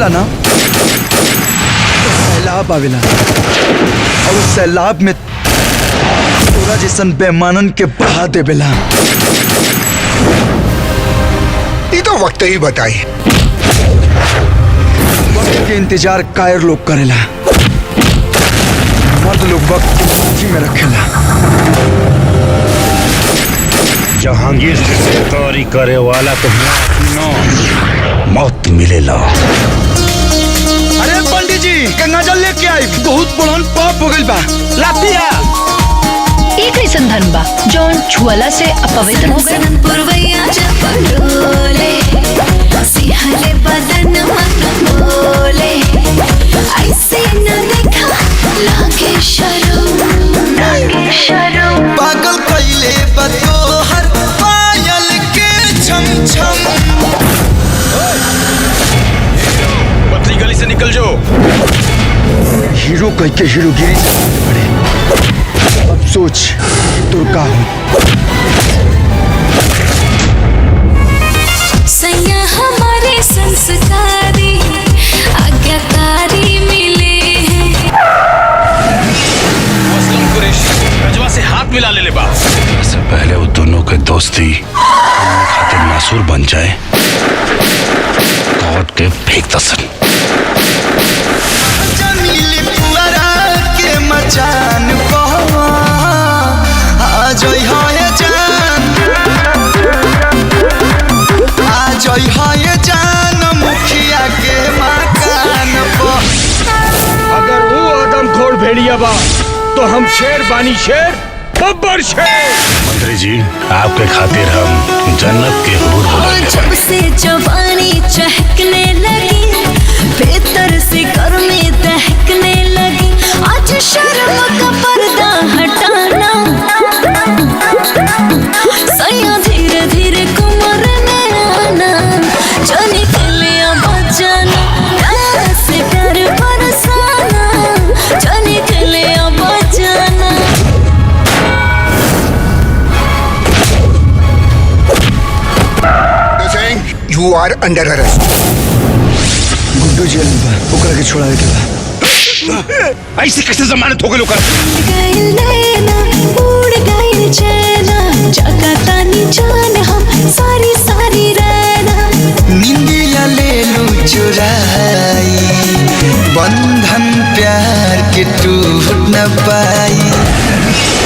ना तो सैलाब आवेला और उस सैलाब में तोरा जैसन बेमानन के बहा देवेला। ये तो वक्त ही बताई। वक्त के इंतजार कायर लोग करेला, मर्द लोग वक्त की मुट्ठी में रखेला। जहांगीर से सरकारी करे वाला तो मौत मिलेला। अरे पंडित जी गंगा जल लेके आई, बहुत बड़न पाप हो गइल बा। लातिया एक ऐसा धन बा जौन छुअला से अपवित्र हो गए। पुरवैया जब डोले सिहरे बदन मन बोले, ऐसे न देखा लागे शर्म, लागे शर्म। पागल कैले बतो हर पायल के छम छम। पतली गली से निकल जाओ। हीरो कह के हीरोगिरी पड़े। अब सोच तो का हो। सैया हमारे संस्कारी आज्ञाकारी मिले हैं। असलम कुरैशी रजवा से हाथ मिला ले बा। इससे पहले वो दोनों के दोस्ती खातिर नासूर बन जाए, काट के फेंक दसन। जमीली पुअरा के मचान बहवा आज है जान, आज है जान मुखिया के मकान पर। अगर वो आदमखोर भेड़िया बा तो हम शेर बानी, शेर बब्बर शेर। मंत्री जी आपके खातिर हम जन्नत के हूर और जब से जवानी चहकने लगी, भीतर से गर्मी दहकने लगी, आज शर्म का पर्दा हटाना। सैया धीरे धीरे कमर में आना, जो निकले बचाना, प्यार से प्यार बरसाना, जो निकले बचाना। You are under arrest. Guddu जेल में बा, ओकरा के छोड़ावे के बा। ऐसे कैसे जमानत हो गए लोग? गइल नैना उड़ गइल चैना, जगतानी जान हम सारी सारी रहना। निंदिया ले लू चुराई, बंधन प्यार के टूट न पाई।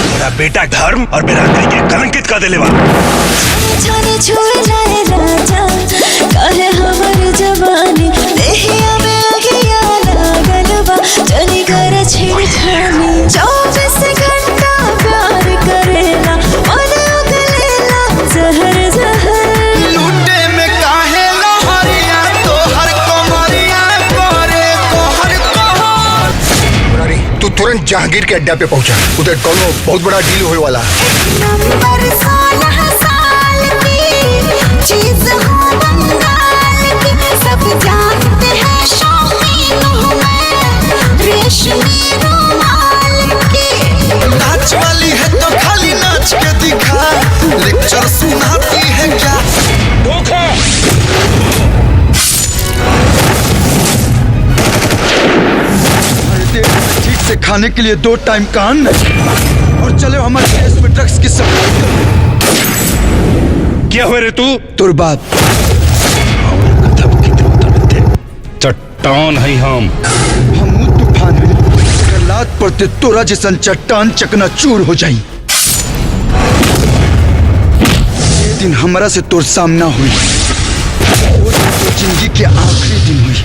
मेरा बेटा धर्म और बिरादरी के कलंकित कर देले बा। जाने छुए जाए राजा, कहे हमर जवानी, देहिया में अगिया लागल बा, जनी कर छेड़खानी। 24 घंटा प्यार करेला, मन उगलेला जहर जहर। लूटे में काहे लहरिया, तोहर कमरिया करे तोहर कहर। मुरारी तू तुरंत जहांगीर के अड्डा पे पहुंचा, उधर कोनो बहुत बड़ा डील होने वाला है। नंबर 16 साल की चीज हो बंगाल की, सब जानते हैं शौकीन हूँ मैं रेशमी रुमाल की। नाच वाली है तो खाली नाच के दिखा, लेक्चर सुनाती है क्या? धोखा। ठीक से खाने के लिए 2 टाइम का अन्न और चले हमारे देश में ड्रग्स की सप्लाई कर। क्या हुए रे तू? तुरबात चट्टान है हम तूफान में अगर लात पड़ते तोरा जैसन चट्टान चकना चूर हो जाई। ये दिन हमारा से तोर सामना हुई, वो दिन तो जिंदगी के आखिरी दिन हुई।